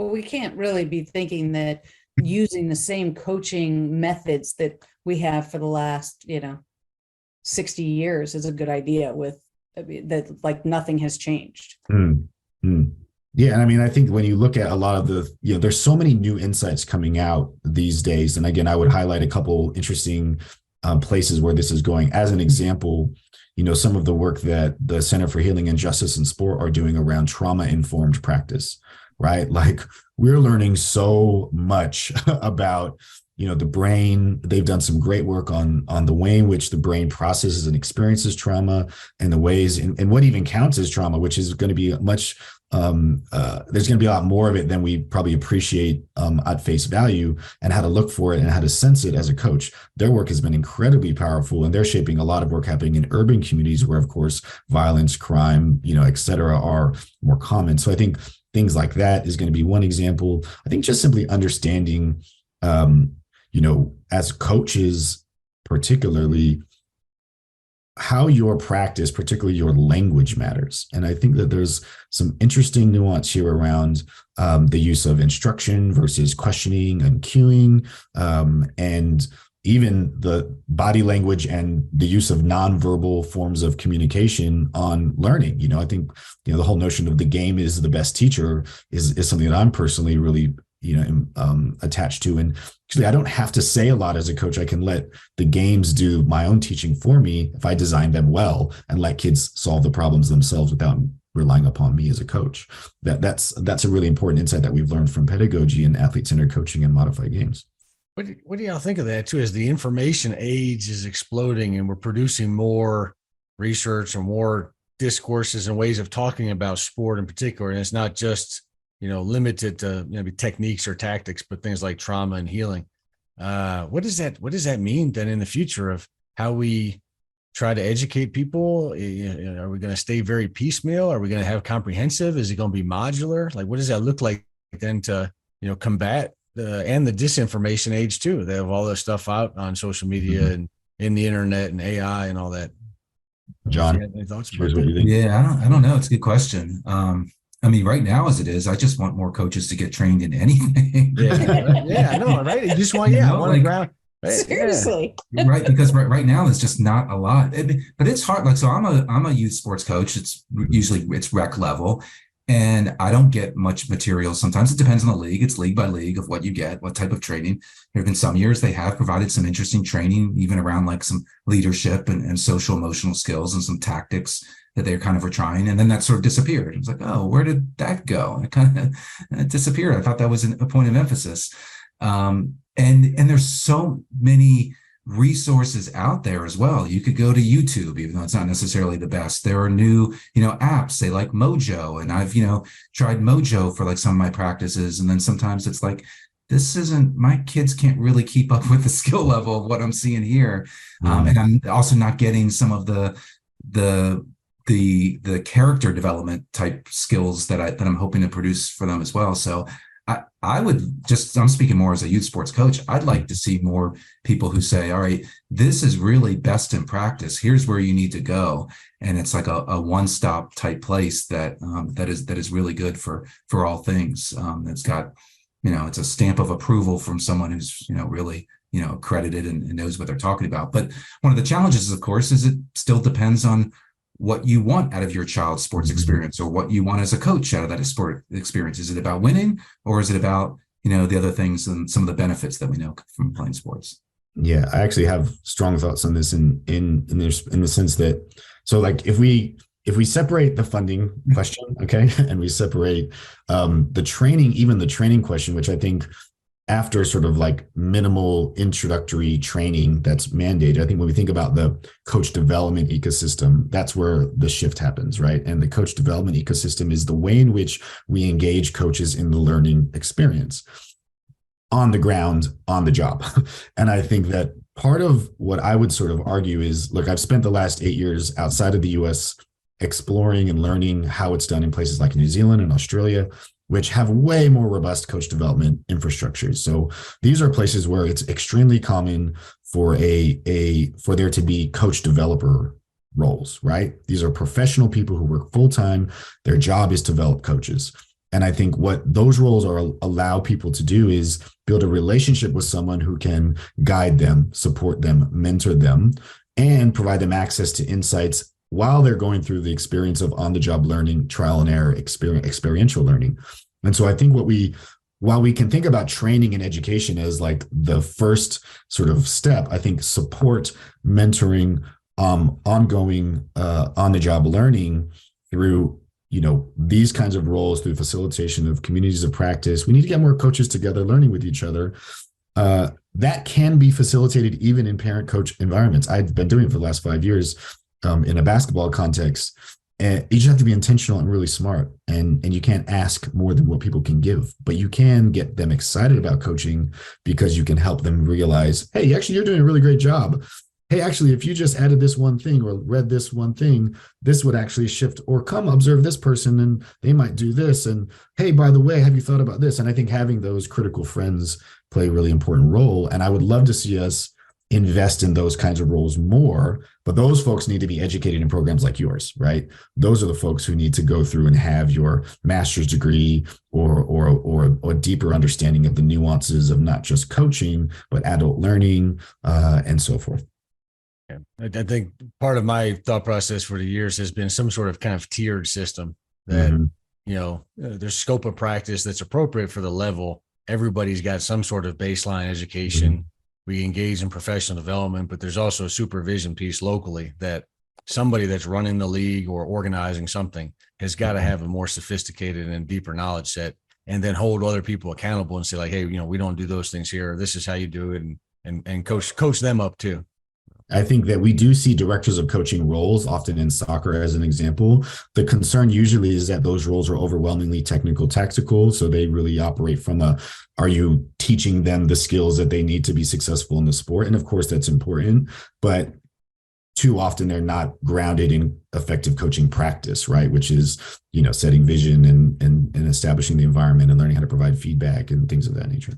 Well, we can't really be thinking that using the same coaching methods that we have for the last, 60 years is a good idea with, I mean, that like nothing has changed. Mm, mm. Yeah, and I mean, I think when you look at a lot of the, there's so many new insights coming out these days. And again, I would highlight a couple interesting places where this is going. As an example, some of the work that the Center for Healing and Justice in Sport are doing around trauma-informed practice, right? Like we're learning so much about the brain. They've done some great work on the way in which the brain processes and experiences trauma, and the ways and what even counts as trauma, which is going to be much there's going to be a lot more of it than we probably appreciate at face value, and how to look for it and how to sense it as a coach. Their work has been incredibly powerful, and they're shaping a lot of work happening in urban communities where, of course, violence, crime, et cetera, are more common. So I think things like that is going to be one example. I think just simply understanding, as coaches, particularly, how your practice, particularly your language, matters. And I think that there's some interesting nuance here around the use of instruction versus questioning and cueing, and even the body language and the use of nonverbal forms of communication on learning. I think, the whole notion of the game is the best teacher is something that I'm personally really attached to. And actually, I don't have to say a lot as a coach. I can let the games do my own teaching for me if I design them well and let kids solve the problems themselves without relying upon me as a coach. That's a really important insight that we've learned from pedagogy and athlete-centered coaching and modified games. What do y'all think of that too? As the information age is exploding and we're producing more research and more discourses and ways of talking about sport in particular, and it's not just limited to maybe techniques or tactics, but things like trauma and healing. What does that mean then in the future of how we try to educate people? Are we going to stay very piecemeal? Are we going to have comprehensive? Is it going to be modular? Like, what does that look like then to, combat the disinformation age too? They have all this stuff out on social media and in the internet and AI and all that. John, any thoughts about that? Yeah, I don't know. It's a good question. I mean, right now, as it is, I just want more coaches to get trained in anything. Yeah, I know, right? You just want, I want to ground. Right? Seriously. Yeah. Right. Because right now there's just not a lot, but it's hard. Like, so I'm a youth sports coach. It's usually rec level, and I don't get much material. Sometimes it depends on the league. It's league by league of what you get, what type of training. There have been some years they have provided some interesting training, even around like some leadership and social emotional skills and some tactics that they kind of were trying. And then that sort of disappeared. It was like, oh, where did that go? It kind of disappeared. I thought that was a point of emphasis. And there's so many resources out there as well. You could go to YouTube, even though it's not necessarily the best. There are new, apps, say like Mojo. And I've, tried Mojo for like some of my practices. And then sometimes it's like, my kids can't really keep up with the skill level of what I'm seeing here. And I'm also not getting some of the character development type skills that I'm hoping to produce for them as well. So I'm speaking more as a youth sports coach. I'd like to see more people who say, all right, this is really best in practice. Here's where you need to go. And it's like a one-stop type place that is really good for all things. That's got, it's a stamp of approval from someone who's, really, accredited and knows what they're talking about. But one of the challenges, of course, is it still depends on what you want out of your child's sports experience, or what you want as a coach out of that sport experience. Is it about winning, or is it about, the other things and some of the benefits that we know from playing sports? Yeah, I actually have strong thoughts on this in the sense that, so like if we separate the funding question, okay, and we separate the training question, which I think after sort of like minimal introductory training that's mandated, I think when we think about the coach development ecosystem, that's where the shift happens, right? And the coach development ecosystem is the way in which we engage coaches in the learning experience on the ground, on the job. And I think that part of what I would sort of argue is, look, I've spent the last 8 years outside of the US exploring and learning how it's done in places like New Zealand and Australia, which have way more robust coach development infrastructures. So these are places where it's extremely common for for there to be coach developer roles, right? These are professional people who work full-time. Their job is to develop coaches. And I think what those roles allow people to do is build a relationship with someone who can guide them, support them, mentor them, and provide them access to insights while they're going through the experience of on-the-job learning, trial and error, experiential learning. And so I think while we can think about training and education as like the first sort of step, I think support, mentoring, ongoing on-the-job learning through these kinds of roles, through facilitation of communities of practice. We need to get more coaches together, learning with each other. That can be facilitated even in parent-coach environments. I've been doing it for the last 5 years in a basketball context. And you just have to be intentional and really smart. And you can't ask more than what people can give, but you can get them excited about coaching because you can help them realize, hey, actually, you're doing a really great job. Hey, actually, if you just added this one thing or read this one thing, this would actually shift, or come observe this person and they might do this. And hey, by the way, have you thought about this? And I think having those critical friends play a really important role. And I would love to see us invest in those kinds of roles more, but those folks need to be educated in programs like yours, right? Those are the folks who need to go through and have your master's degree or a deeper understanding of the nuances of not just coaching, but adult learning and so forth. Yeah. I think part of my thought process for the years has been some sort of kind of tiered system that, there's scope of practice that's appropriate for the level. Everybody's got some sort of baseline education. Mm-hmm. We engage in professional development, but there's also a supervision piece locally that somebody that's running the league or organizing something has got to have a more sophisticated and deeper knowledge set, and then hold other people accountable and say like, hey, we don't do those things here. This is how you do it. And coach them up too. I think that we do see directors of coaching roles often in soccer as an example. The concern usually is that those roles are overwhelmingly technical, tactical. So they really operate from are you teaching them the skills that they need to be successful in the sport? And of course that's important, but too often they're not grounded in effective coaching practice, right? Which is, setting vision and establishing the environment and learning how to provide feedback and things of that nature.